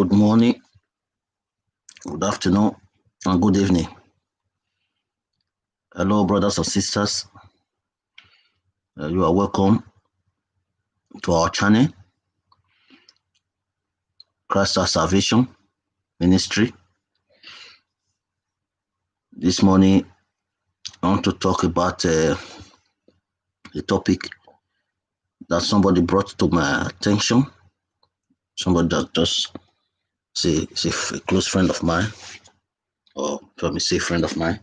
Good morning, good afternoon, and good evening. Hello, brothers and sisters. You are welcome to our channel, Christ our Salvation Ministry. This morning, I want to talk about a topic that somebody brought to my attention. Somebody that just say a close friend of mine, or let me say a friend of mine.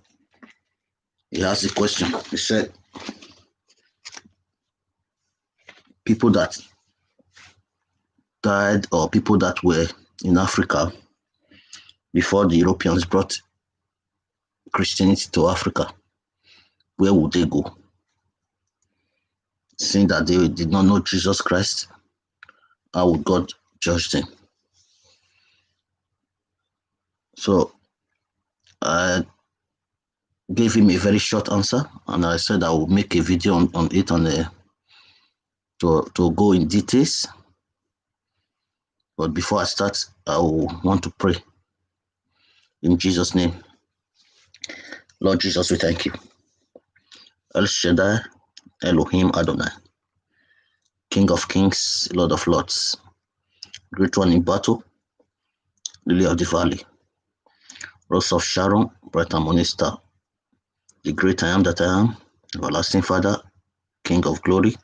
He asked a question. He said, people that died or people that were in Africa before the Europeans brought Christianity to Africa, where would they go? Seeing that they did not know Jesus Christ, how would God judge them? So I gave him a very short answer, and I said I will make a video on it and to go in details. But before I start, I will want to pray. In Jesus' name. Lord Jesus, we thank you. El Shaddai, Elohim Adonai, King of kings, Lord of lords, great one in battle, Lily of the valley, Rose of Sharon, bright and morning star, the great I am that I am, everlasting Father, King of glory,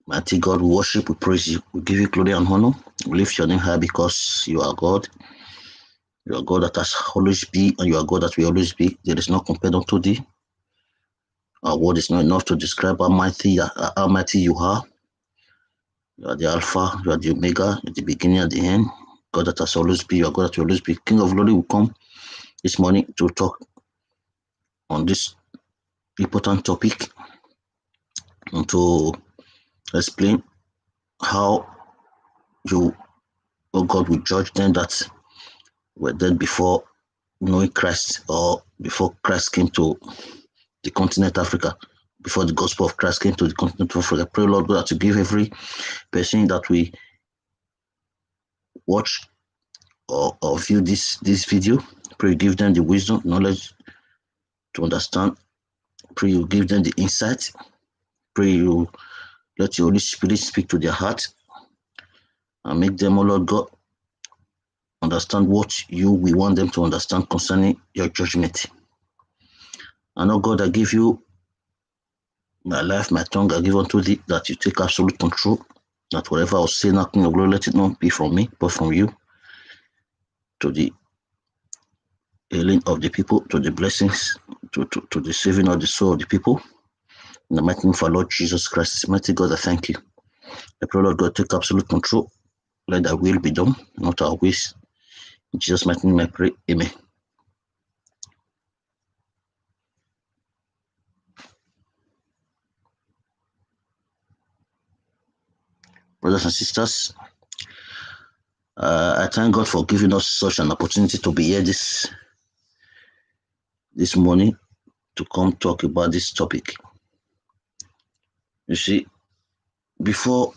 mighty God, we worship, we praise you, we give you glory and honor, we lift your name high because you are God. You are God that has always been, and you are God that will always be. There is no compared unto thee. Our word is not enough to describe how mighty you are. You are the Alpha, you are the Omega, you are the beginning and the end. God that has always been, you are God that will always be. King of glory will come this morning to talk on this important topic and to explain how you, oh God, will judge them that were dead before knowing Christ, or before Christ came to the continent Africa, before the gospel of Christ came to the continent of Africa. Pray, Lord God, to give every person that we watch or view this video, pray you give them the wisdom, knowledge to understand. Pray you give them the insight. Pray you let your Holy Spirit speak to their heart and make them, oh Lord God, understand what we want them to understand concerning your judgment. And oh God, I give you my life, my tongue, I give unto thee, that you take absolute control, that whatever I will say, nothing of glory, let it not be from me, but from you, to the healing of the people, to the blessings, to the saving of the soul of the people. In the mighty name of our Lord Jesus Christ, mighty God, I thank you. I pray, Lord God, take absolute control. Let thy will be done, not our wish. In Jesus' mighty name I pray, amen. Brothers and sisters, I thank God for giving us such an opportunity to be here this morning to come talk about this topic. You see, before,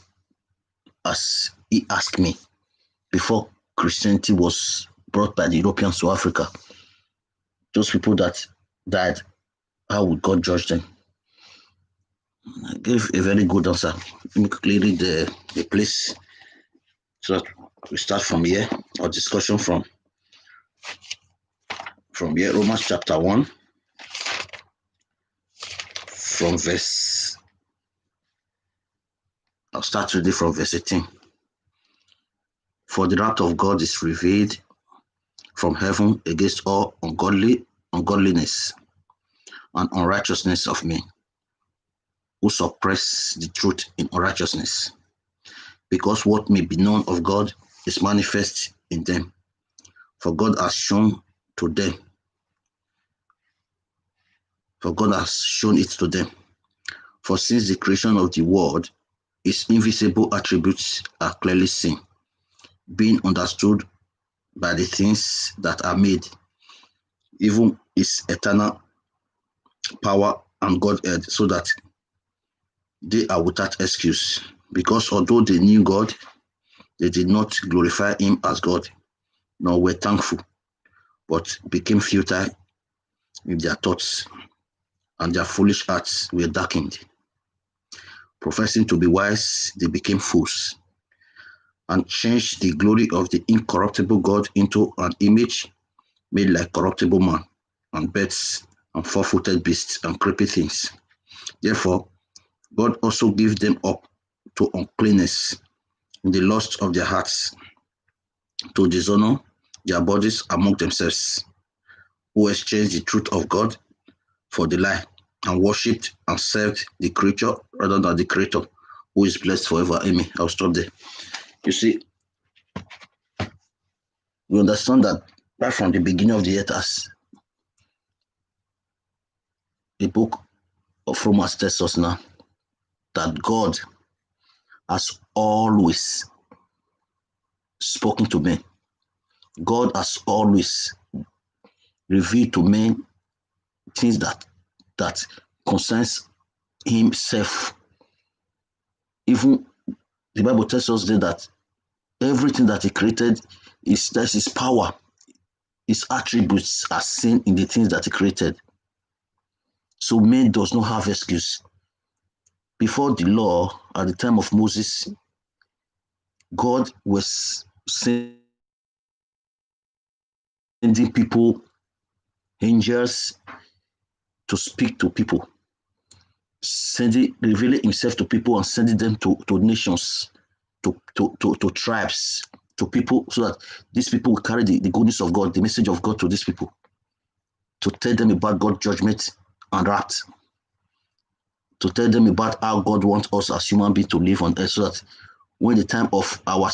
as he asked me, before Christianity was brought by the Europeans to Africa, those people that died, how would God judge them? I gave a very good answer. Let me quickly read the place so that we start from here, our discussion from here. Romans chapter 1, from verse, I'll start reading from verse 18. For the wrath of God is revealed from heaven against all ungodliness and unrighteousness of men, who suppress the truth in unrighteousness, because what may be known of God is manifest in them. For God has shown it to them. For since the creation of the world, his invisible attributes are clearly seen, being understood by the things that are made, even his eternal power and Godhead, so that they are without excuse. Because although they knew God, They did not glorify him as God, nor were thankful, but became futile in their thoughts, and their foolish hearts were darkened. Professing to be wise, they became fools, and changed the glory of the incorruptible God into an image made like corruptible man, and birds, and four-footed beasts, and creepy things. Therefore, God also gave them up to uncleanness in the lust of their hearts, to dishonor their bodies among themselves, who exchanged the truth of God for the lie, and worshipped and served the creature rather than the Creator, who is blessed forever. Amen. I'll stop there. You see, we understand that right from the beginning of the earth, as the book of Romans tells us now, that God has always spoken to men. God has always revealed to men things that concerns himself. Even the Bible tells us that everything that he created there's his power, his attributes are seen in the things that he created. So man does not have excuse. Before the law, at the time of Moses, God was sending people, angels, to speak to people, revealing himself to people and sending them to nations, to tribes, to people, so that these people will carry the goodness of God, the message of God to these people, to tell them about God's judgment and wrath, to tell them about how God wants us as human beings to live on earth, so that when the time of our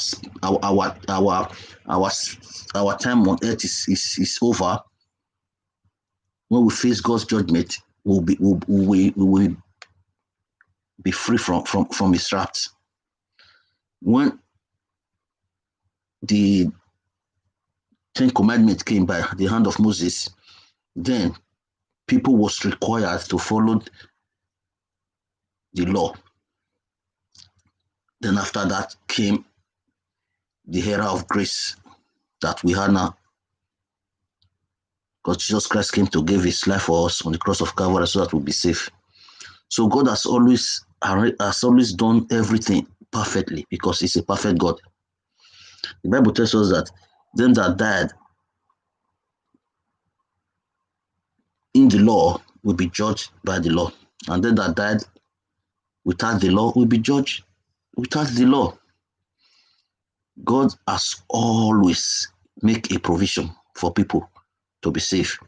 time on earth is over, when we face God's judgment, we will be free from his wrath. When the Ten Commandments came by the hand of Moses, then people was required to follow the law. Then after that came the era of grace that we have now, because Jesus Christ came to give his life for us on the cross of Calvary so that we'll be safe. So God has always done everything perfectly, because he's a perfect God. The Bible tells us that them that died in the law will be judged by the law, and them that died without the law will be judged without the law. God has always make a provision for people to be safe.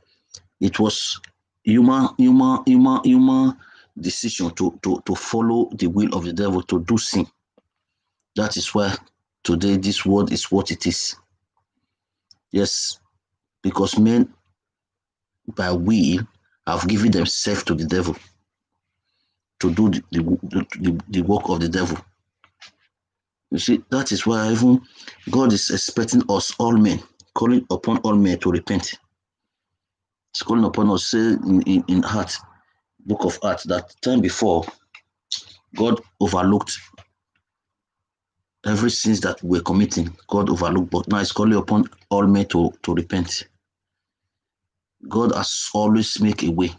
It was human decision to follow the will of the devil, to do sin. That is why today this world is what it is. Yes, because men by will have given themselves to the devil, to do the work of the devil. You see, that is why even God is expecting us, all men, calling upon all men to repent. It's calling upon us, say in Acts, book of Acts, that time before, God overlooked every sins that we're committing. God overlooked, but now it's calling upon all men to repent. God has always made a way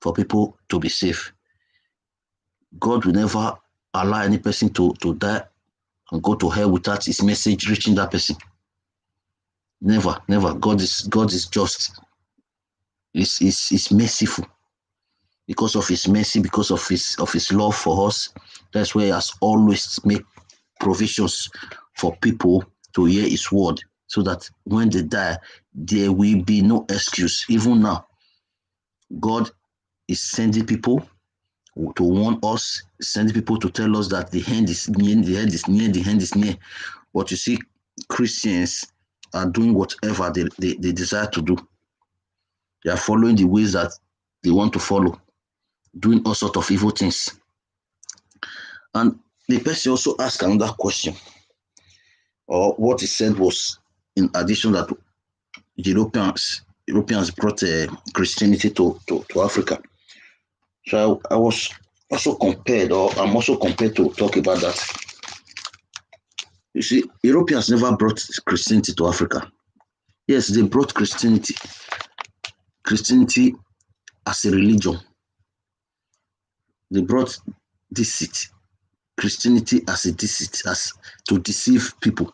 for people to be safe. God will never allow any person to die and go to hell without his message reaching that person. Never, never. God is just. He's merciful. Because of his mercy, because of his love for us, that's why he has always made provisions for people to hear his word, so that when they die, there will be no excuse. Even now, God is sending people to warn us, sending people to tell us that the end is near, the end is near, the end is near. But you see, Christians are doing whatever they desire to do. They are following the ways that they want to follow, doing all sorts of evil things. And the person also asked another question, or what he said was, in addition, that Europeans brought Christianity to Africa. So I was also compelled, or I'm also compelled to talk about that. You see, Europeans never brought Christianity to Africa. Yes, they brought Christianity as a religion. They brought deceit, Christianity as a deceit, as to deceive people.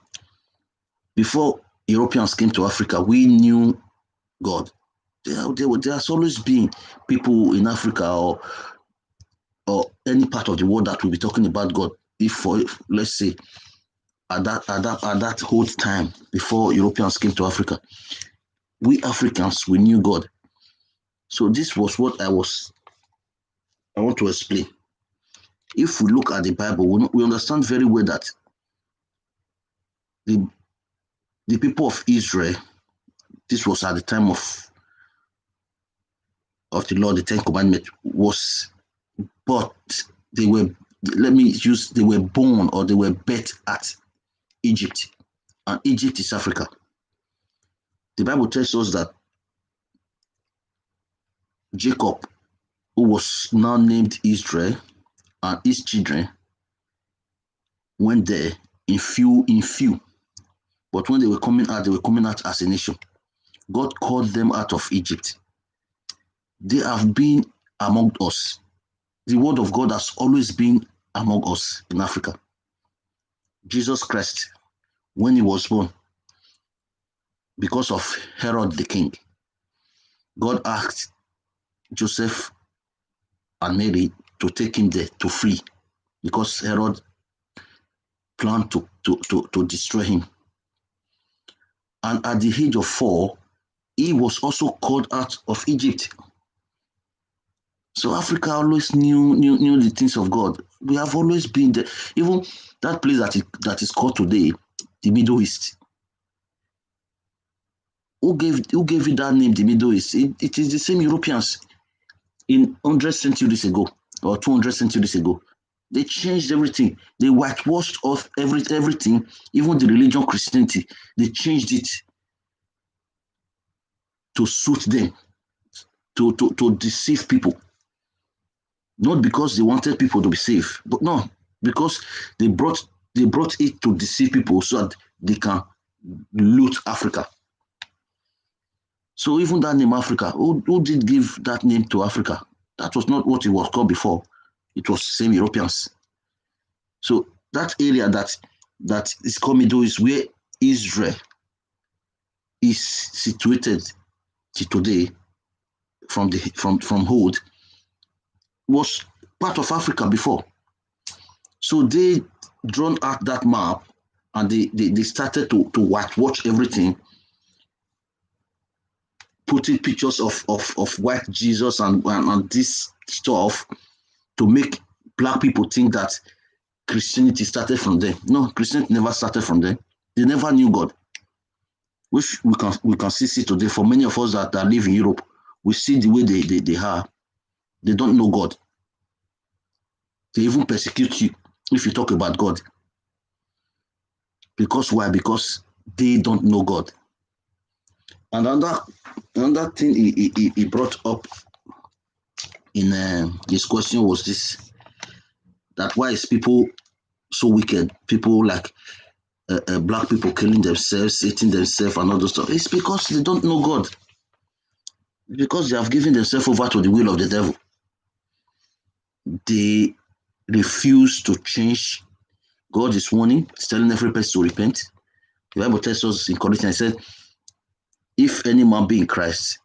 Before Europeans came to Africa, we knew God. There has always been people in Africa or any part of the world that will be talking about God. If let's say at that whole time before Europeans came to Africa, we Africans, we knew God. So this was what I want to explain. If we look at the Bible, we understand very well that the people of Israel, this was at the time of the law, the Ten Commandments, but they were born or they were birthed at Egypt, and Egypt is Africa. The Bible tells us that Jacob, who was now named Israel, and his children went there in few. But when they were coming out as a nation. God called them out of Egypt. They have been among us. The word of God has always been among us in Africa. Jesus Christ, when he was born, because of Herod the king, God asked Joseph and Mary to take him there to flee, because Herod planned to destroy him. And at the age of 4, he was also called out of Egypt. So Africa always knew the things of God. We have always been there. Even that place that is called today, the Middle East. Who gave it that name, the Middle East? It is the same Europeans in 100 centuries ago or 200 centuries ago. They changed everything. They whitewashed off everything, even the religion Christianity. They changed it to suit them, to deceive people. Not because they wanted people to be safe, but no, because they brought it to deceive people so that they can loot Africa. So even that name Africa, who did give that name to Africa? That was not what it was called before. It was the same Europeans. So that area that is called Middle East, where Israel is situated today from old, was part of Africa before. So they drawn out that map and they started to whitewash everything, putting pictures of white Jesus and this stuff to make black people think that Christianity started from there. No, Christianity never started from there. They never knew God, which we can see today. For many of us that live in Europe, we see the way they are. They don't know God. They even persecute you if you talk about God. Because why? Because they don't know God. And another thing he brought up in his question was this: that why is people so wicked? People like black people killing themselves, eating themselves, and all those stuff. It's because they don't know God. Because they have given themselves over to the will of the devil. They refuse to change. God is warning, is telling every person to repent. The Bible tells us in Corinthians, it said, if any man be in Christ,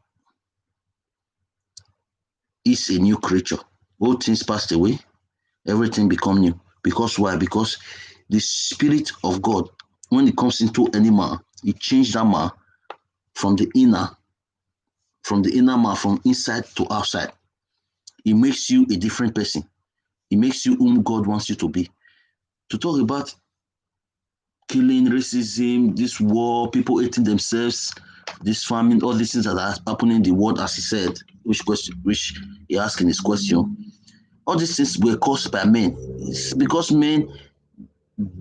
is a new creature. All things passed away, everything become new. Because why? Because the Spirit of God, when it comes into any man, it changes that man from the inner man, from inside to outside. It makes you a different person. It makes you whom God wants you to be. To talk about killing, racism, this war, people eating themselves, this famine, all these things that are happening in the world, as he said, which he asked in his question, all these things were caused by men. It's because men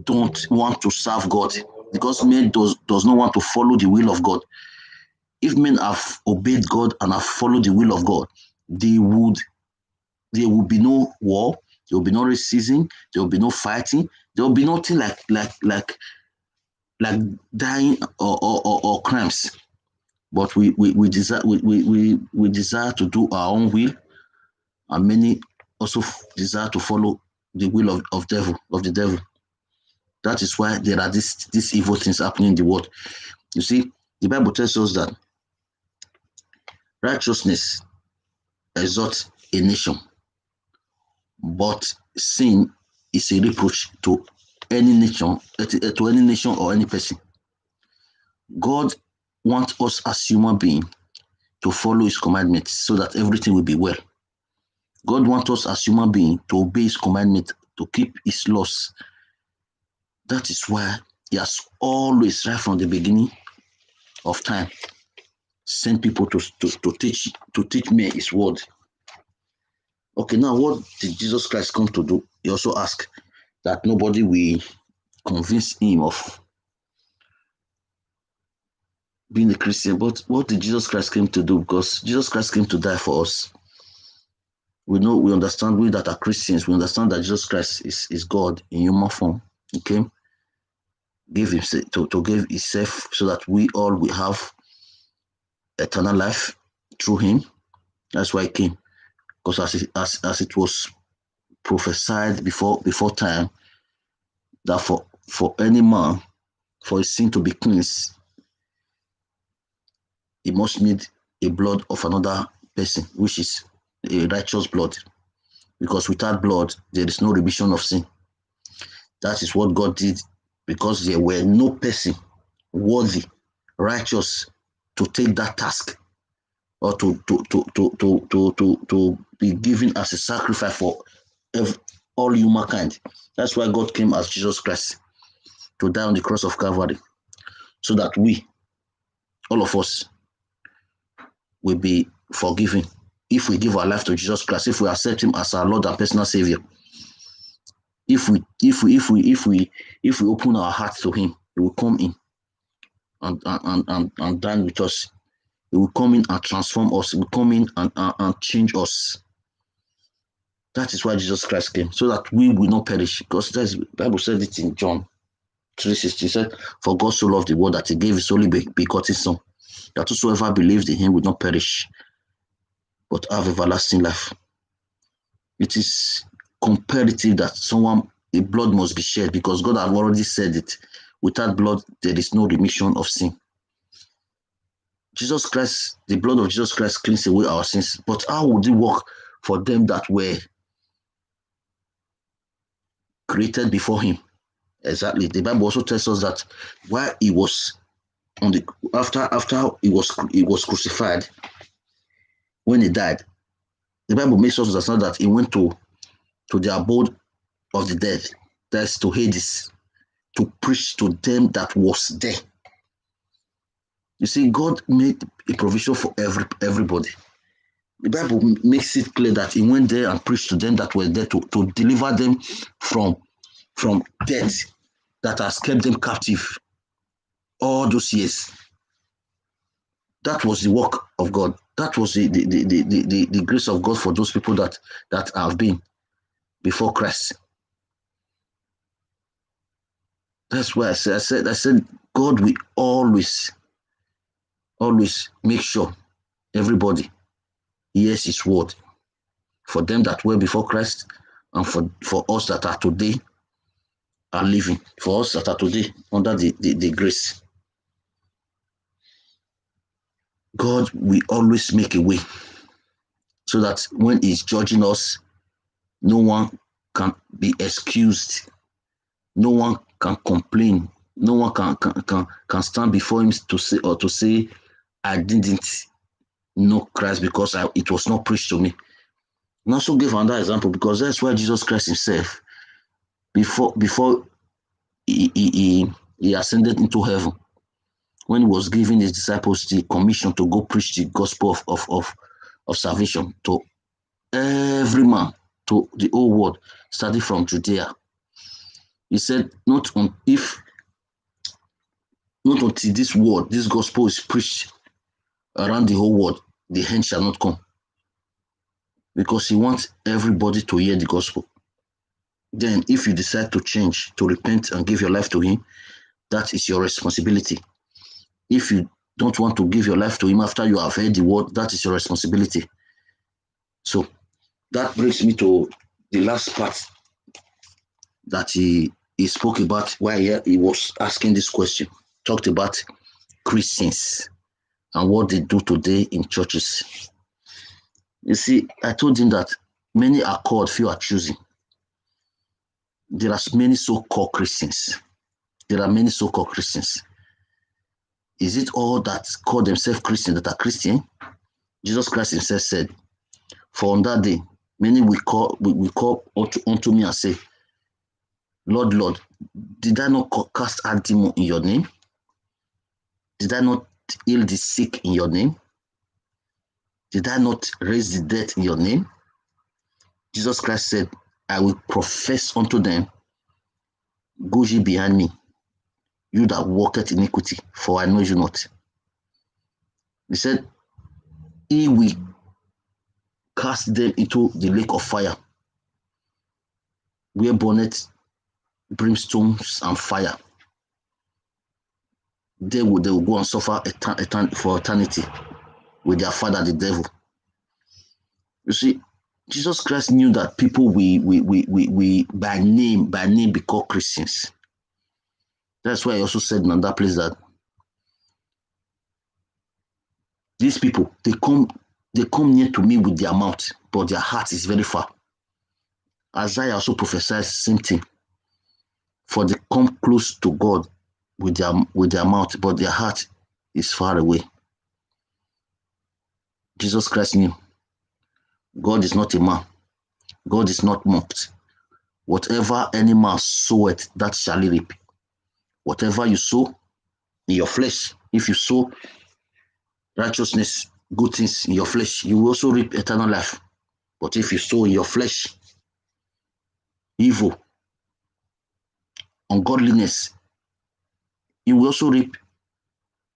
don't want to serve God, because men does not want to follow the will of God. If men have obeyed God and have followed the will of God, there would be no war, there will be no racism, there will be no fighting, there will be nothing like like dying or crimes. But we desire we desire to do our own will, and many also desire to follow the will of the devil. That is why there are these evil things happening in the world. You see, the Bible tells us that righteousness exalts a nation, but sin is a reproach to any nation, or any person. God wants us as human beings to follow his commandments so that everything will be well. God wants us as human beings to obey his commandments, to keep his laws. That is why he has always, right from the beginning of time, sent people to teach me his word. Okay, now what did Jesus Christ come to do? He also asked that nobody will convince him of being a Christian. But what did Jesus Christ came to do? Because Jesus Christ came to die for us. We understand, we that are Christians, we understand that Jesus Christ is God in human form. He came, gave himself to give himself so that we all will have eternal life through him. That's why he came. Because as it was prophesied before time, that for any man, for his sin to be cleansed, he must need a blood of another person, which is a righteous blood. Because without blood, there is no remission of sin. That is what God did, because there were no person worthy, righteous to take that task, or to be given as a sacrifice for all humankind. That's why God came as Jesus Christ to die on the cross of Calvary, so that we, all of us, will be forgiven if we give our life to Jesus Christ, if we accept him as our Lord and personal Savior. If we open our hearts to him, he will come in and dine with us. He will come in and transform us. He will come in and change us. That is why Jesus Christ came, so that we will not perish. Because the Bible said it in John 3:16. It said, "For God so loved the world that he gave his only begotten Son, that whosoever believes in him will not perish, but have everlasting life." It is comparative that the blood must be shed, because God had already said it. Without blood, there is no remission of sin. Jesus Christ, the blood of Jesus Christ cleans away our sins. But how would it work for them that were created before him? Exactly. The Bible also tells us that while he was after he was crucified, when he died, the Bible makes us understand that he went to the abode of the dead, that's to Hades, to preach to them that was there. You see, God made a provision for everybody. The Bible makes it clear that he went there and preached to them that were there, to deliver them from death that has kept them captive all those years. That was the work of God. That was the grace of God for those people that have been before Christ. That's why I said God will always make sure everybody hears his word, for them that were before Christ, and for us that are today are living, for us that are today under the grace. God will always make a way, so that when he's judging us, no one can be excused, no one can complain, no one can stand before him to say I didn't know Christ because it was not preached to me. And also give another example, because that's why Jesus Christ himself, before he ascended into heaven, when he was giving his disciples the commission to go preach the gospel of salvation to every man, to the whole world, starting from Judea. He said, not until this gospel is preached around the whole world, the end shall not come. Because he wants everybody to hear the gospel. Then if you decide to change, to repent and give your life to him, that is your responsibility. If you don't want to give your life to him after you have heard the word, that is your responsibility. So that brings me to the last part that he spoke about while he was asking this question. Talked about Christians and what they do today in churches. You see, I told him that many are called, few are choosing. There are many so-called Christians. There are many so-called Christians. Is it all that call themselves Christian that are Christian? Jesus Christ himself said, for on that day, many will call unto me and say, Lord, Lord, did I not cast out demons in your name? Did I not heal the sick in your name? Did I not raise the dead in your name? Jesus Christ said, I will profess unto them, go ye behind me, you that walketh iniquity, for I know you not. He said, he will cast them into the lake of fire, where burneth brimstones and fire. They will go and suffer for eternity with their father, the devil. You see, Jesus Christ knew that people we by name be called Christians. That's why he also said in that place that these people, they come near to me with their mouth, but their heart is very far. Isaiah also prophesied the same thing. For they come close to God with their mouth, but their heart is far away. Jesus Christ knew God is not a man. God is not mocked. Whatever any man soweth, that shall he reap. Whatever you sow in your flesh, if you sow righteousness, good things in your flesh, you will also reap eternal life. But if you sow in your flesh evil, ungodliness, you will also reap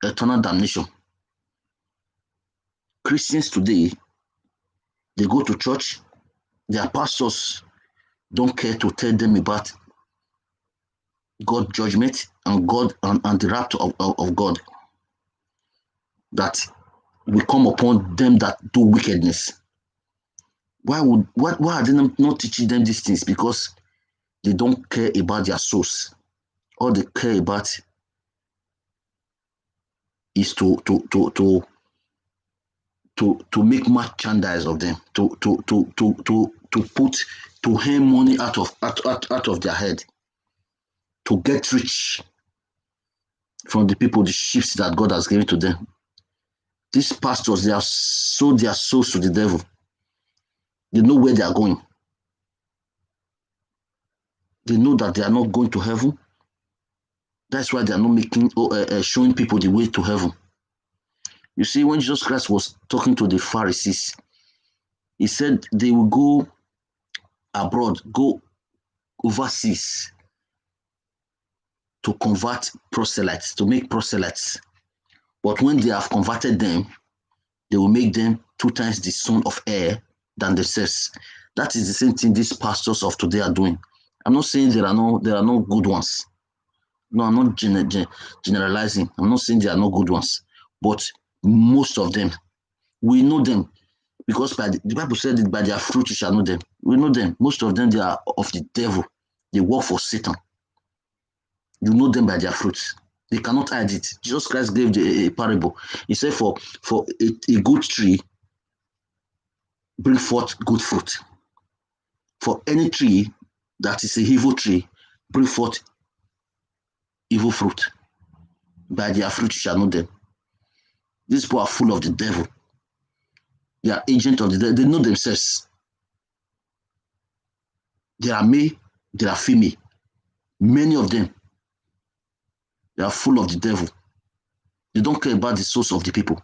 eternal damnation. Christians today, they go to church, their pastors don't care to tell them about God's judgment and God and the wrath of God that will come upon them that do wickedness. Why are they not teaching them these things? Because they don't care about their souls. All they care about is to make merchandise of them, to earn money out of their head, to get rich from the people, the sheep that God has given to them. These pastors, they have sold their souls to the devil. They know where they are going. They know that they are not going to heaven. That's why they are not showing people the way to heaven. You see, when Jesus Christ was talking to the Pharisees, he said they will go abroad, go overseas to convert proselytes, to make proselytes. But when they have converted them, they will make them 2 times the son of air than themselves. That is the same thing these pastors of today are doing. I'm not saying there are no good ones. No, I'm not generalizing. I'm not saying there are no good ones. But most of them, we know them. Because the Bible said it, by their fruit you shall know them. We know them. Most of them, they are of the devil. They work for Satan. You know them by their fruits. They cannot hide it. Jesus Christ gave a parable. He said, for a good tree, bring forth good fruit. For any tree that is a evil tree, bring forth evil fruit. By their fruit you shall know them. These people are full of the devil. They are agents of the devil. They know themselves. They are male, they are female. Many of them, they are full of the devil. They don't care about the souls of the people.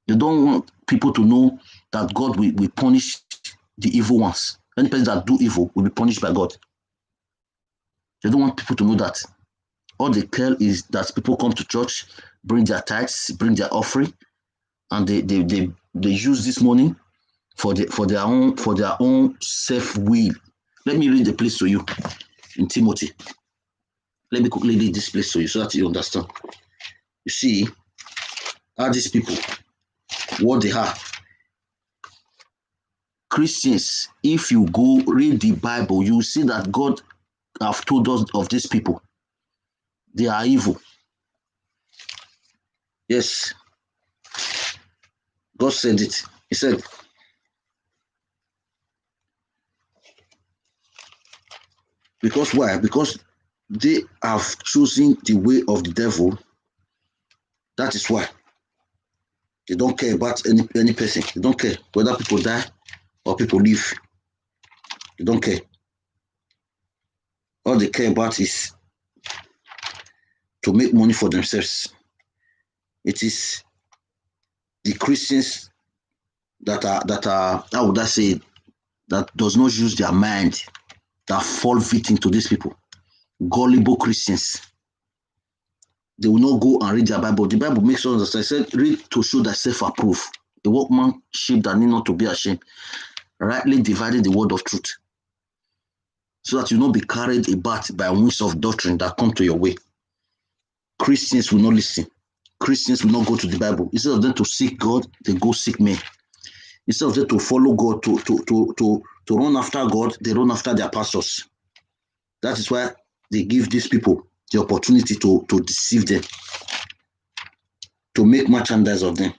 They don't want people to know that God will punish the evil ones. Any person that do evil will be punished by God. They don't want people to know that. All they care is that people come to church, bring their tithes, bring their offering, and they use this money for their own self-will. Let me read the place to you in Timothy. Let me quickly read this place to you so that you understand. You see how these people, what they are. Christians, if you go read the Bible, you will see that God have told us of these people. They are evil. Yes. God said it. He said, because why? Because they have chosen the way of the devil. That is why. They don't care about any person. They don't care whether people die or people live. They don't care. All they care about is to make money for themselves. It is the Christians that are how would I say, that does not use their mind, that fall victim to these people. Gullible Christians. They will not go and read their Bible. The Bible makes us understand. It said, read to show thyself approved. A workmanship that need not to be ashamed, rightly dividing the word of truth, so that you not be carried about by winds of doctrine that come to your way. Christians will not listen. Christians will not go to the Bible. Instead of them to seek God, they go seek men. Instead of them to follow God, to run after God, they run after their pastors. That is why they give these people the opportunity to deceive them, to make merchandise of them.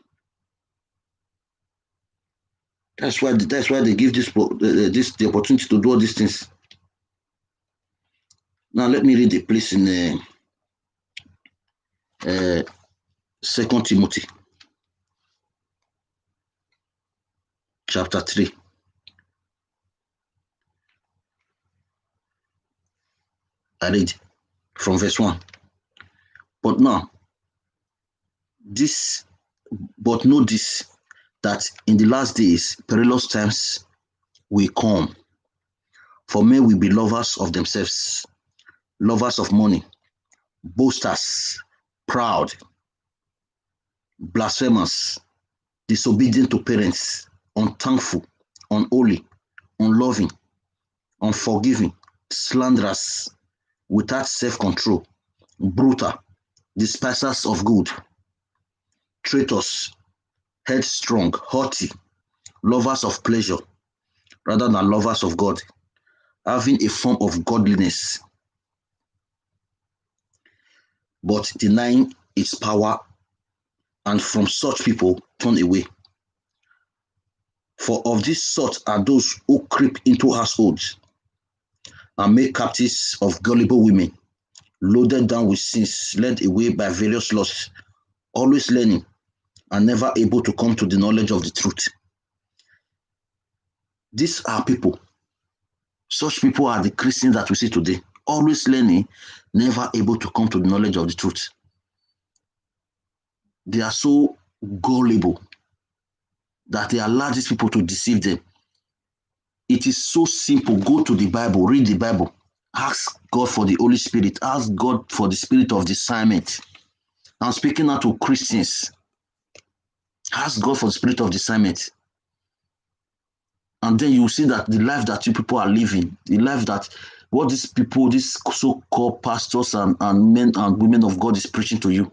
That's why they give the opportunity to do all these things. Now let me read a place in 2 Timothy chapter 3. I read from verse 1. But know this, that in the last days perilous times will come. For men will be lovers of themselves, lovers of money, boasters, proud, blasphemers, disobedient to parents, unthankful, unholy, unloving, unforgiving, slanderous, without self-control, brutal, despisers of good, traitors, headstrong, haughty, lovers of pleasure rather than lovers of God, having a form of godliness, but denying its power, and from such people turn away. For of this sort are those who creep into households and make captives of gullible women, loaded down with sins, led away by various lusts, always learning and never able to come to the knowledge of the truth. These are people. Such people are the Christians that we see today, always learning, never able to come to the knowledge of the truth. They are so gullible that they allow these people to deceive them. It is so simple. Go to the Bible, read the Bible, ask God for the Holy Spirit, ask God for the spirit of discernment. I'm speaking now to Christians. Ask God for the spirit of discernment. And then you will see that the life that you people are living, the life that what these people, these so-called pastors and men and women of God is preaching to you,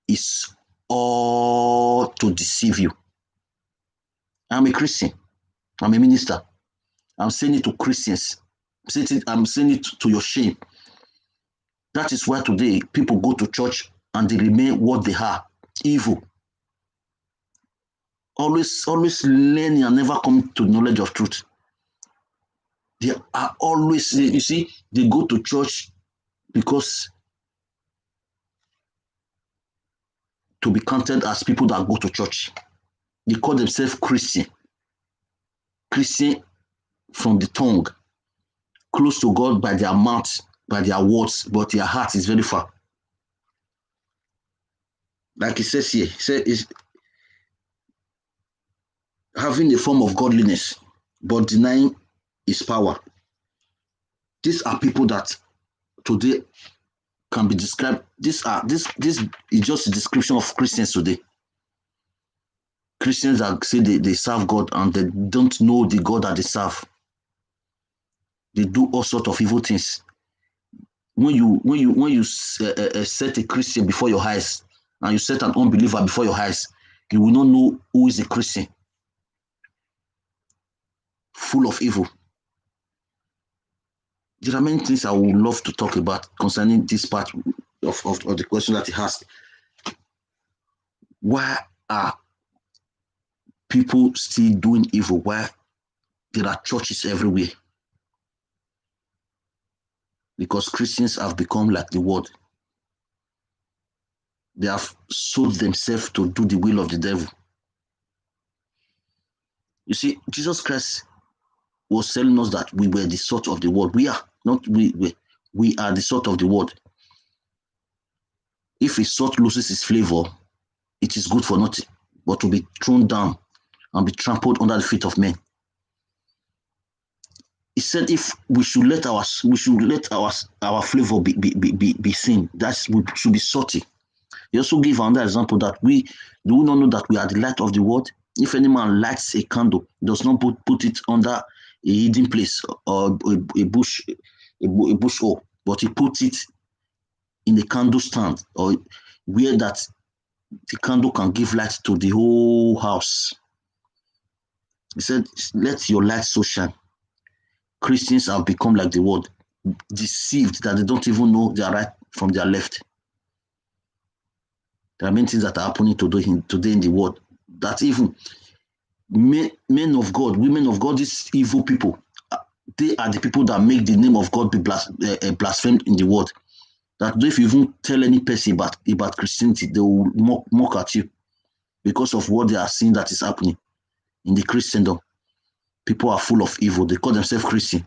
is all to deceive you. I'm a Christian. I'm a minister. I'm saying it to Christians. I'm saying it to your shame. That is why today people go to church and they remain what they are, evil. Always learning and never come to knowledge of truth. They are always, you see, they go to church because to be counted as people that go to church. They call themselves Christian. Christian from the tongue, close to God by their mouth, by their words, but their heart is very far. Like he says here, he said, is having a form of godliness, but denying his power. These are people that today can be described. This is just a description of Christians today. Christians that say they serve God and they don't know the God that they serve. They do all sorts of evil things. when you set a Christian before your eyes and you set an unbeliever before your eyes, you will not know who is a Christian. Full of evil. There are many things I would love to talk about concerning this part of the question that he asked. Why are people still doing evil? Why there are churches everywhere? Because Christians have become like the world. They have sold themselves to do the will of the devil. You see, Jesus Christ was telling us that we were the salt of the world. We are not we are the salt of the world. If a salt loses its flavor, it is good for nothing, but to be thrown down and be trampled under the feet of men. He said, if we should let our flavor be seen, that we should be salty. He also gave another example that we do not know that we are the light of the world. If any man lights a candle, does not put it under a hidden place or a bush hole, but he puts it in a candle stand or where that the candle can give light to the whole house. He said, let your light so shine. Christians have become like the world, deceived that they don't even know their right from their left. There are many things that are happening today in the world that even men of God, women of God, these evil people, they are the people that make the name of God be blasphemed in the world. That if you even tell any person about Christianity, they will mock at you because of what they are seeing that is happening in the Christendom. People are full of evil. They call themselves Christian.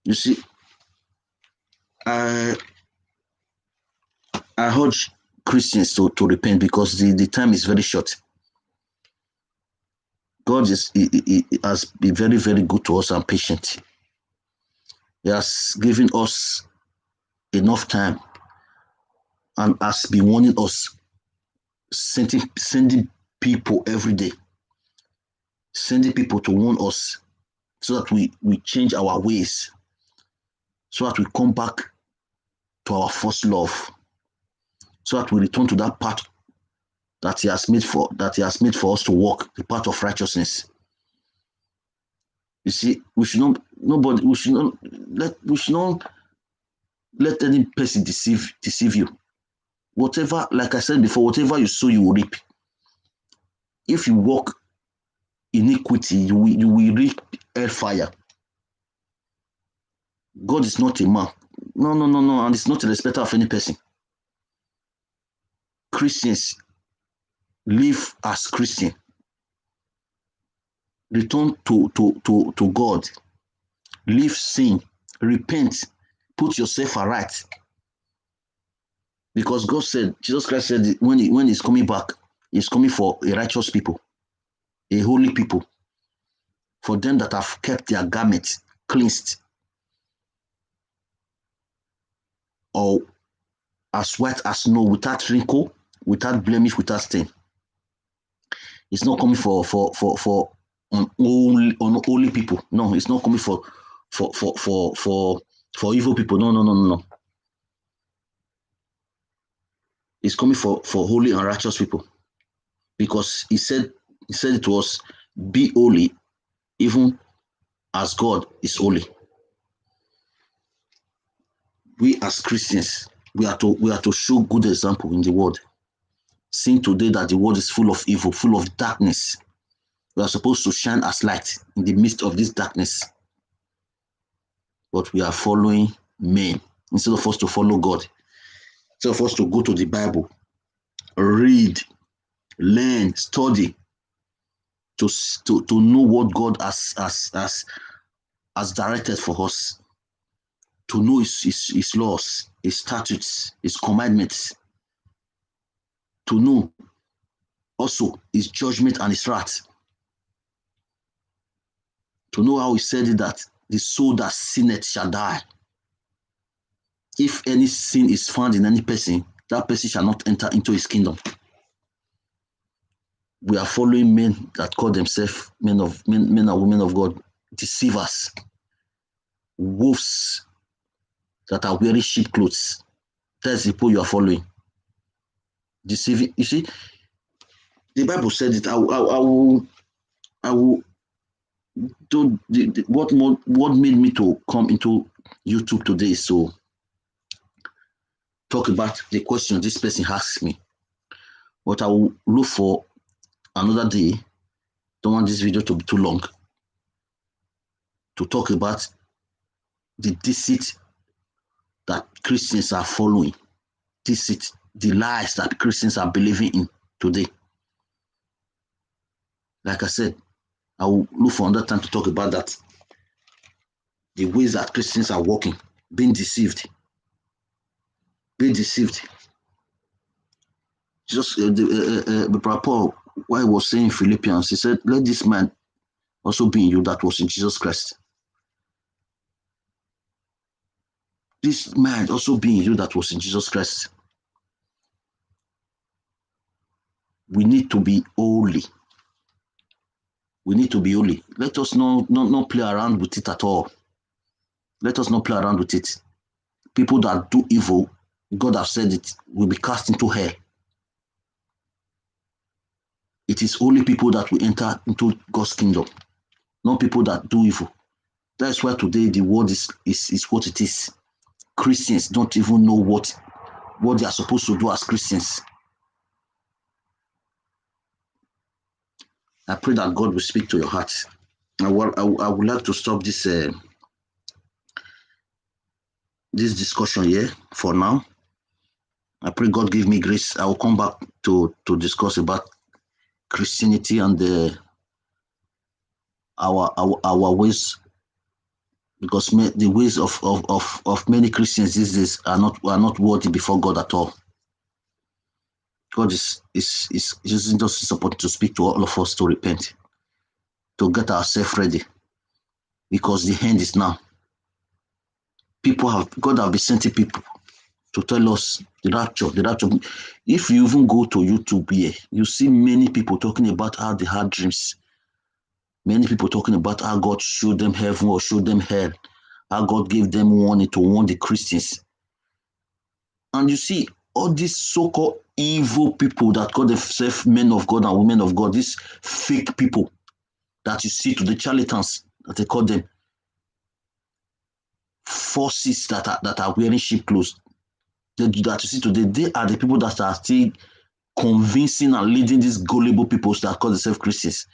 You see, I urge Christians to repent because the time is very short. God has been very, very good to us and patient. He has given us enough time and has been warning us, sending people every day, sending people to warn us so that we change our ways, so that we come back to our first love, so that we return to that path that He has made for us to walk, the path of righteousness. You see, we should not let any person deceive you. Whatever, like I said before, whatever you sow, you will reap. If you walk iniquity, you will reap hellfire. God is not a man. No, and it's not a respecter of any person. Christians live as Christian. Return to God. Leave sin. Repent. Put yourself aright. Because God said, Jesus Christ said, when He's coming back, He's coming for a righteous people, a holy people, for them that have kept their garments cleansed, or as white as snow, without wrinkle, without blemish, without stain. It's not coming for unholy people. No, it's not coming for evil people. No. It's coming for holy and righteous people. Because he said it to us, be holy, even as God is holy. We as Christians, we are to show good example in the world. Seeing today that the world is full of evil, full of darkness. We are supposed to shine as light in the midst of this darkness. But we are following men instead of us to follow God. Instead of us to go to the Bible, read, learn, study, to know what God has directed for us, to know his laws, his statutes, his commandments, to know also his judgment and his wrath, to know how he said it that the soul that sinneth shall die. If any sin is found in any person, that person shall not enter into his kingdom. We are following men that call themselves men and women of God, deceivers, wolves that are wearing sheep clothes. That's the people you are following. Deceiving. You see, the Bible said it. I will do what made me to come into YouTube today is to talk about the question this person asked me. But I will look for another day. Don't want this video to be too long. To talk about the deceit that Christians are following. Deceit, the lies that Christians are believing in today. Like I said, I will look for another time to talk about that. The ways that Christians are walking, being deceived. Being deceived. Just Paul, what he was saying in Philippians, he said, let this man also be in you that was in Jesus Christ. This man also be in you that was in Jesus Christ. We need to be holy. We need to be holy. Let us not play around with it at all. Let us not play around with it. People that do evil, God has said it, will be cast into hell. It is only people that will enter into God's kingdom, not people that do evil. That's why today the world is what it is. Christians don't even know what they are supposed to do as Christians. I pray that God will speak to your heart. I would like to stop this this discussion here for now. I pray God give me grace. I will come back to discuss about Christianity and our ways, because the ways of many Christians these days are not worthy before God at all. God is using just support to speak to all of us to repent, to get ourselves ready, because the end is now. God have been sending people to tell us the rapture. If you even go to YouTube here, you see many people talking about how they had dreams. Many people talking about how God showed them heaven or showed them hell, how God gave them warning to warn the Christians. And you see, all these so-called evil people that call themselves men of God and women of God, these fake people that you see to the charlatans, that they call them, forces that are wearing sheep clothes, that you see today, they are the people that are still convincing and leading these gullible people that call themselves Christians,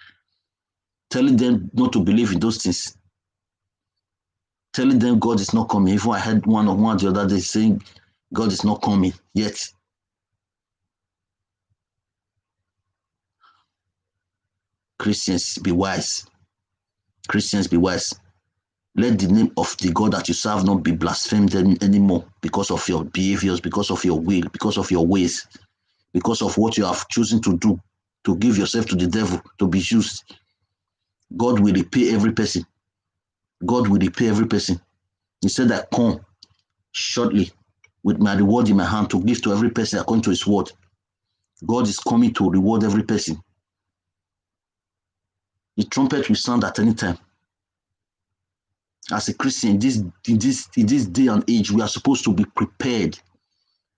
telling them not to believe in those things, telling them God is not coming. Even I heard one the other day saying God is not coming yet. Christians, be wise. Christians, be wise. Let the name of the God that you serve not be blasphemed anymore because of your behaviors, because of your will, because of your ways, because of what you have chosen to do, to give yourself to the devil, to be used. God will repay every person. God will repay every person. He said, I come shortly with my reward in my hand to give to every person according to his word. God is coming to reward every person. The trumpet will sound at any time. As a Christian, in this day and age, we are supposed to be prepared,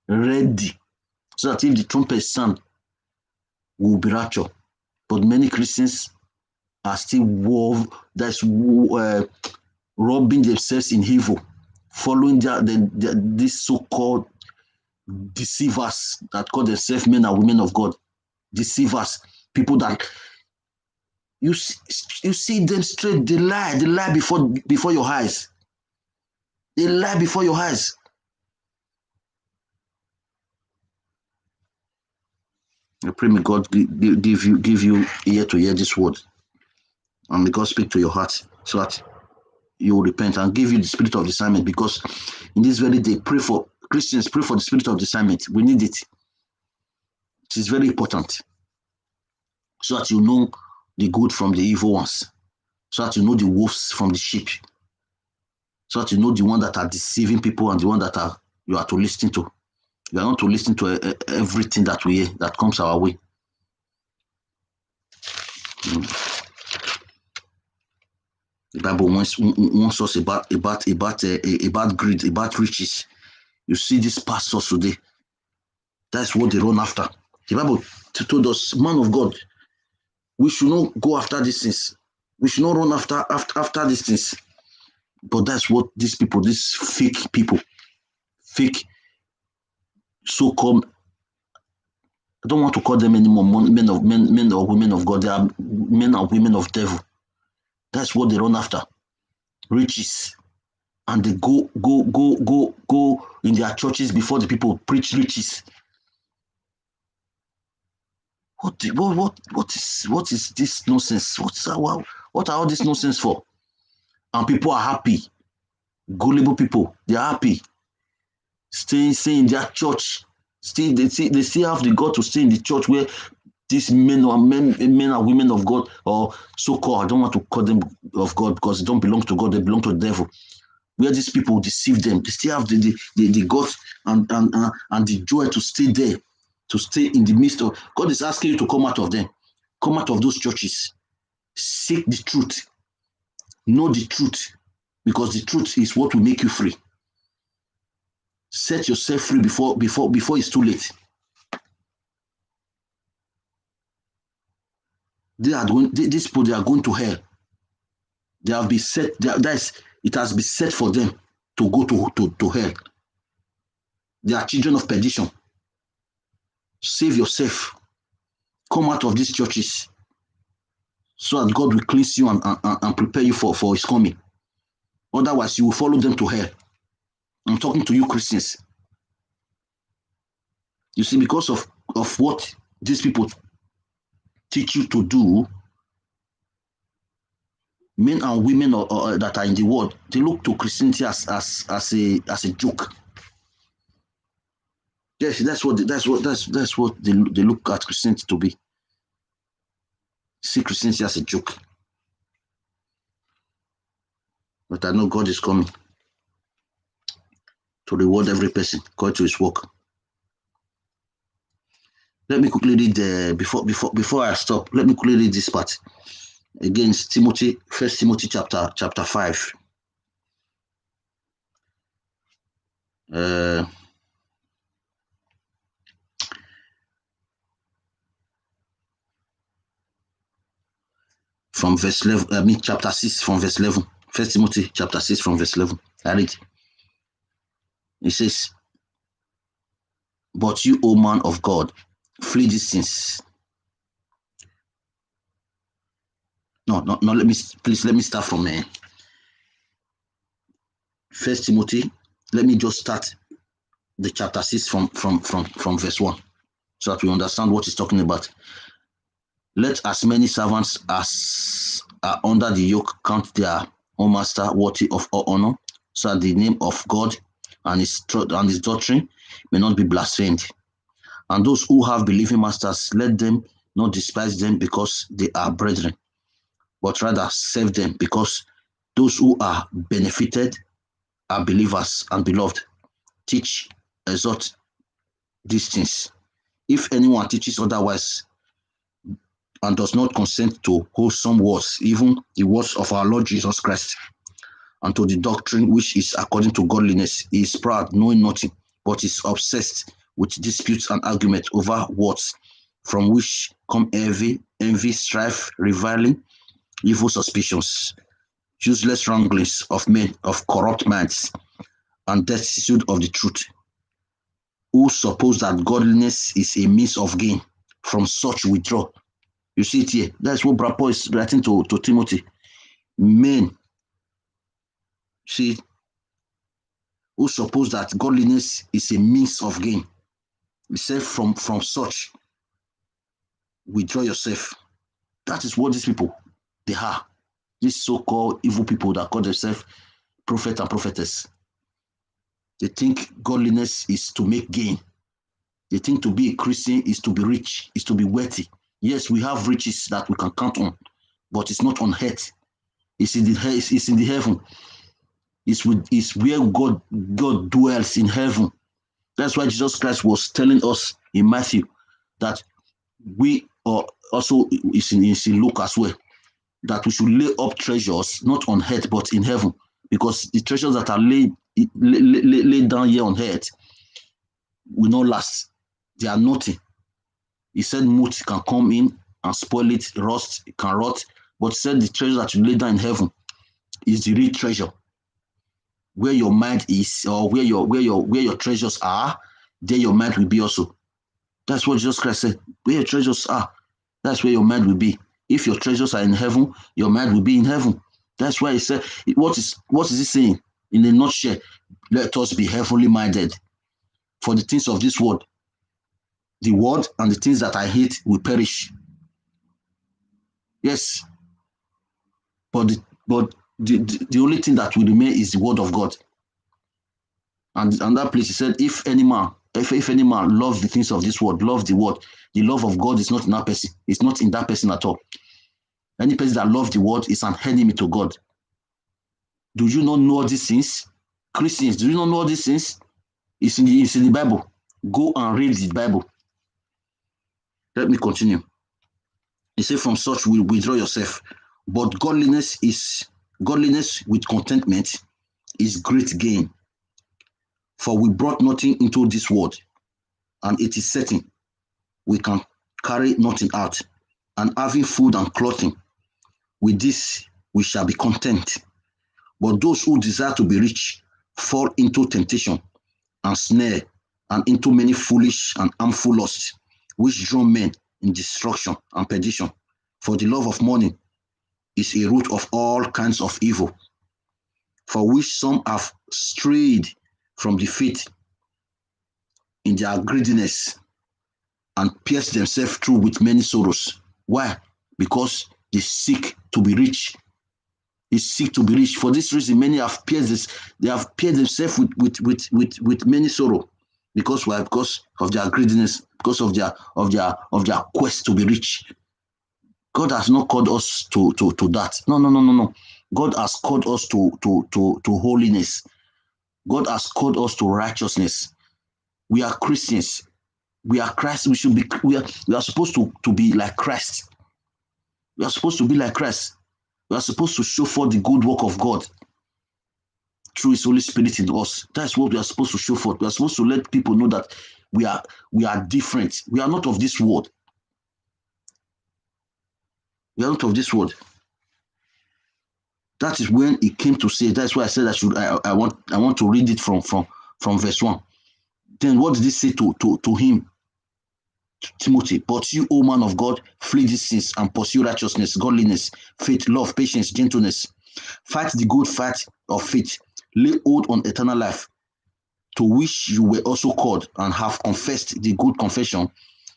ready, so that if the trumpet sound, we will be raptured. But many Christians are still robbing themselves in evil, following these so-called deceivers that call themselves men and women of God. Deceivers, people that you see them straight, they lie before your eyes. They lie before your eyes. I pray may God give you ear to hear this word, and may God speak to your heart so that you will repent and give you the spirit of discernment, because in this very day, Christians pray for the spirit of discernment. We need it. It is very important, so that you know the good from the evil ones, so that you know the wolves from the sheep, so that you know the one that are deceiving people and the one that you are to listen to. You are not to listen to everything that we hear that comes our way. The Bible wants us about greed, about riches. You see these pastors today. That's what they run after. The Bible told us, man of God, we should not go after these things. We should not run after these things. But that's what these people, these fake people, fake so-called, I don't want to call them anymore men or women of God. They are men and women of devil. That's what they run after. Riches. And they go in their churches before the people preach riches. What is this nonsense? What are all this nonsense for? And people are happy. Gullible people, they are happy. Stay in their church. They still have the God to stay in the church where these men and women of God, or so-called, I don't want to call them of God because they don't belong to God, they belong to the devil. Where these people deceive them, they still have the guts and the joy to stay there, to stay in the midst of. God is asking you to come out of them, come out of those churches, seek the truth, know the truth, because the truth is what will make you free. Set yourself free before it's too late. These people, they are going to hell. They have been set. It has been set for them to go to hell. They are children of perdition. Save yourself. Come out of these churches so that God will cleanse you and prepare you for his coming. Otherwise, you will follow them to hell. I'm talking to you, Christians. You see, because of what these people teach you to do, men and women that are in the world, they look to Christianity as a joke. Yes, that's what they look at Christianity to be. See Christianity as a joke. But I know God is coming to reward every person according to his work. Let me quickly read before I stop. Let me quickly read this part. Again, it's Timothy, 1 Timothy chapter 5. From verse 11, chapter 6 from verse 11. 1 Timothy chapter 6 from verse 11. I read. It says, but you, O man of God, flee these things. No, let me start from 1 Timothy. Let me just start the chapter 6 from verse 1 so that we understand what he's talking about. Let as many servants as are under the yoke count their own master worthy of all honor, so that the name of God and his doctrine may not be blasphemed. And those who have believing masters, let them not despise them because they are brethren, but rather serve them, because those who are benefited are believers and beloved. Teach, exhort these things. If anyone teaches otherwise and does not consent to wholesome words, even the words of our Lord Jesus Christ, and to the doctrine which is according to godliness, he is proud, knowing nothing, but is obsessed with disputes and arguments over words, from which come envy, strife, reviling, evil suspicions, useless wranglings of men of corrupt minds, and destitute of the truth, who suppose that godliness is a means of gain. From such withdraw. You see it here. That's what Brad Paul is writing to Timothy. Men, see, who suppose that godliness is a means of gain. He said, from such, withdraw yourself. That is what these people, they are. These so-called evil people that call themselves prophet and prophetess. They think godliness is to make gain. They think to be a Christian is to be rich, is to be wealthy. Yes, we have riches that we can count on, but it's not on earth. It's in the heaven. It's where God dwells, in heaven. That's why Jesus Christ was telling us in Matthew that we are also, is in Luke as well, that we should lay up treasures not on earth but in heaven, because the treasures that are laid down here on earth will not last. They are nothing. He said moth can come in and spoil it, rust, it can rot. But he said the treasure that you lay down in heaven is the real treasure. Where your mind is, or where your treasures are, there your mind will be also. That's what Jesus Christ said. Where your treasures are, that's where your mind will be. If your treasures are in heaven, your mind will be in heaven. That's why he said, what is he saying? In a nutshell, let us be heavenly minded. For the things of this world, the world and the things that I hate will perish. Yes. But the only thing that will remain is the word of God. And that place he said, if any man loves the things of this world, loves the word, the love of God is not in that person. It's not in that person at all. Any person that loves the word is an enemy to God. Do you not know all these things? Christians, do you not know all these things? It's in the Bible. Go and read the Bible. Let me continue. He said, from such will withdraw yourself. But godliness with contentment is great gain. For we brought nothing into this world, and it is certain we can carry nothing out. And having food and clothing, with this we shall be content. But those who desire to be rich fall into temptation and snare, and into many foolish and harmful lusts, which draw men in destruction and perdition. For the love of money is a root of all kinds of evil, for which some have strayed from the faith in their greediness and pierced themselves through with many sorrows. Why? Because they seek to be rich. They seek to be rich. For this reason, many have pierced this. They have pierced themselves with many sorrow. Because why? Because of their greediness, because of their quest to be rich. God has not called us to that. No. God has called us to holiness. God has called us to righteousness. We are Christians. We are Christ. We are supposed to be like Christ. We are supposed to be like Christ. We are supposed to show forth the good work of God through His Holy Spirit in us. That's what we are supposed to show forth. We are supposed to let people know that we are different. We are not of this world. We are not of this world. That is when He came to say. That's why I said I want to read it from verse 1. Then what did He say to him? Timothy, but you, O man of God, flee these sins and pursue righteousness, godliness, faith, love, patience, gentleness. Fight the good fight of faith. Lay hold on eternal life, to which you were also called and have confessed the good confession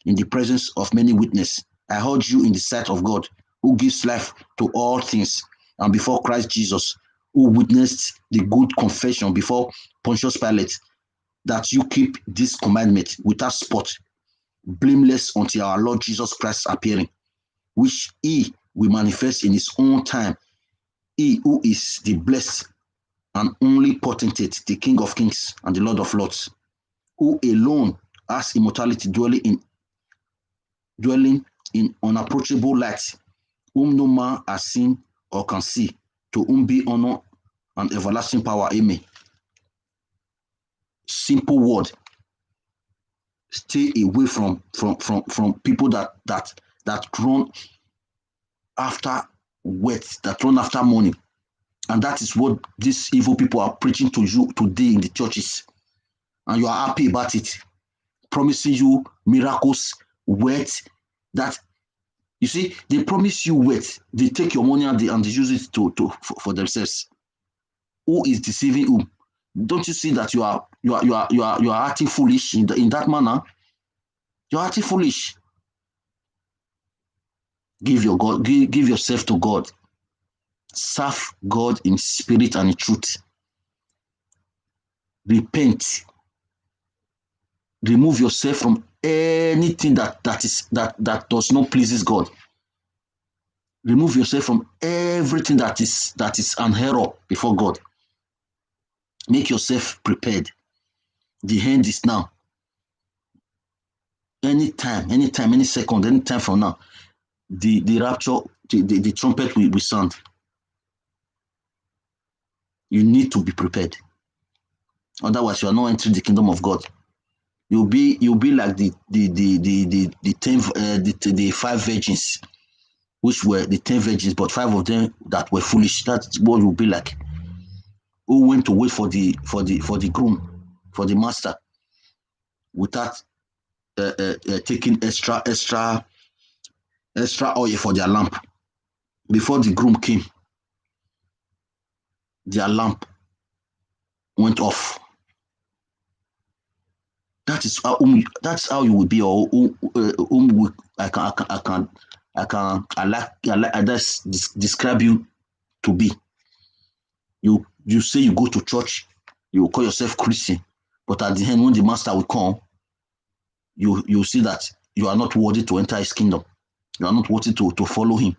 in the presence of many witnesses. I heard you in the sight of God, who gives life to all things, and before Christ Jesus, who witnessed the good confession before Pontius Pilate, that you keep this commandment without spot, blameless until our Lord Jesus Christ appearing, which He will manifest in His own time. He who is the blessed and only potentate, the King of kings and the Lord of lords, who alone has immortality, dwelling in unapproachable light, whom no man has seen or can see, to whom be honor and everlasting power. Amen. Simple word. Stay away from people that run after wealth, that run after money. And that is what these evil people are preaching to you today in the churches. And you are happy about it. Promising you miracles, wealth, that you see, they promise you wealth. They take your money and they use it for themselves. Who is deceiving whom? Don't you see that you are acting foolish in that manner? You are acting foolish. Give yourself to God. Serve God in spirit and in truth. Repent. Remove yourself from anything that does not pleases God. Remove yourself from everything that is an error before God. Make yourself prepared. The end is now. Anytime, any second, any time from now, the rapture, the trumpet will sound. You need to be prepared. Otherwise, you are not entering the kingdom of God. You'll be like the 5 virgins, which were the 10 virgins, but 5 of them that were foolish. That's what you'll be like. Who went to wait for the groom, for the master, without taking extra oil for their lamp. Before the groom came, their lamp went off. That's how you will be, or I describe you to be. You say you go to church, you call yourself Christian, but at the end, when the master will come, you see that you are not worthy to enter his kingdom. You are not worthy to follow him.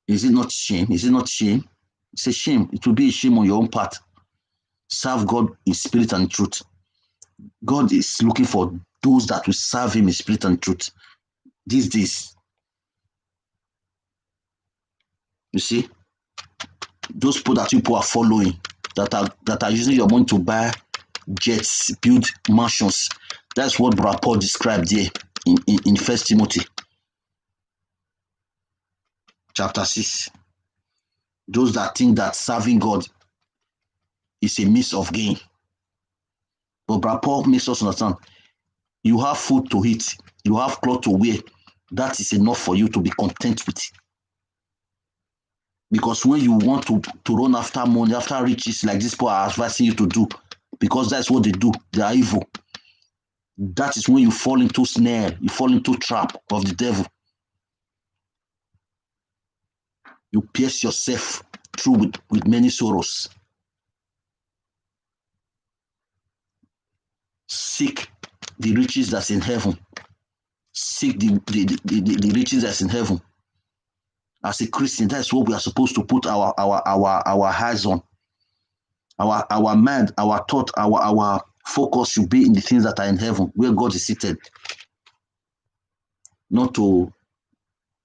Is it not shame? Is it not shame? It's a shame. It will be a shame on your own part. Serve God in spirit and truth. God is looking for those that will serve him in spirit and truth these days. You see, those people that people are following, that are using your money to buy jets, build mansions. That's what Brother Paul described here in 1 Timothy chapter 6. Those that think that serving God is a means of gain. But Brother Paul makes us understand, you have food to eat, you have clothes to wear. That is enough for you to be content with. Because when you want to run after money, after riches, like this people are advising you to do, because that's what they do, they are evil. That is when you fall into snare, you fall into trap of the devil. You pierce yourself through with many sorrows. Seek the riches that's in heaven. Seek the riches that's in heaven. As a Christian, that's what we are supposed to put our eyes on. Our mind, our thought, our focus should be in the things that are in heaven, where God is seated. Not to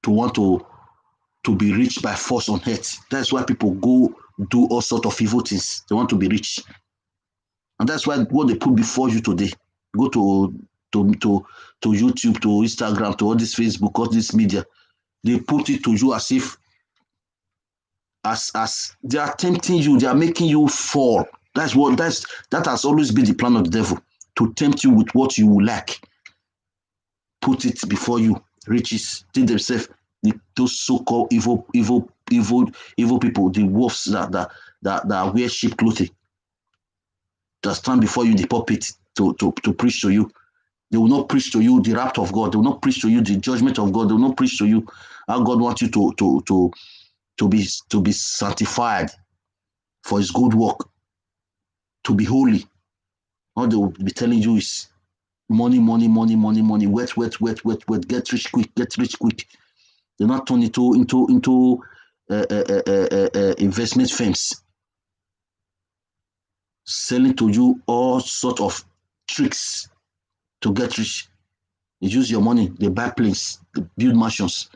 want to be rich by force on earth. That's why people go do all sorts of evil things. They want to be rich. And that's why what they put before you today, go to YouTube, to Instagram, to all this Facebook, all this media, they put it to you as if as they are tempting you, they are making you fall. That has always been the plan of the devil, to tempt you with what you will like. Put it before you, riches. Think themselves, those so-called evil people, the wolves that wear sheep clothing, that stand before you in the pulpit to preach to you. They will not preach to you the wrath of God. They will not preach to you the judgment of God. They will not preach to you how God wants you to be sanctified for his good work, to be holy. All they will be telling you is money, wet, get rich quick. They're not turn into investment firms, selling to you all sorts of tricks to get rich. They use your money, they buy planes, they build mansions.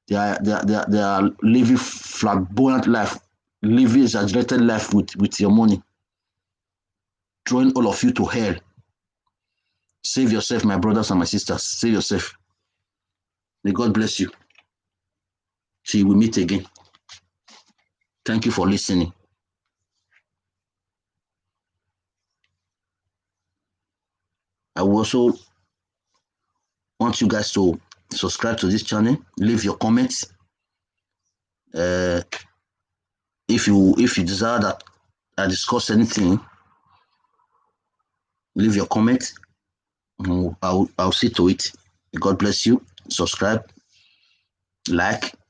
They are living flamboyant life, living exaggerated life with your money, throwing all of you to hell. Save yourself, my brothers and my sisters. Save yourself. May God bless you. Till we meet again. Thank you for listening. I will also want you guys to subscribe to this channel, leave your comments. If you desire that I discuss anything, leave your comment. I'll see to it. God bless you. Subscribe, like,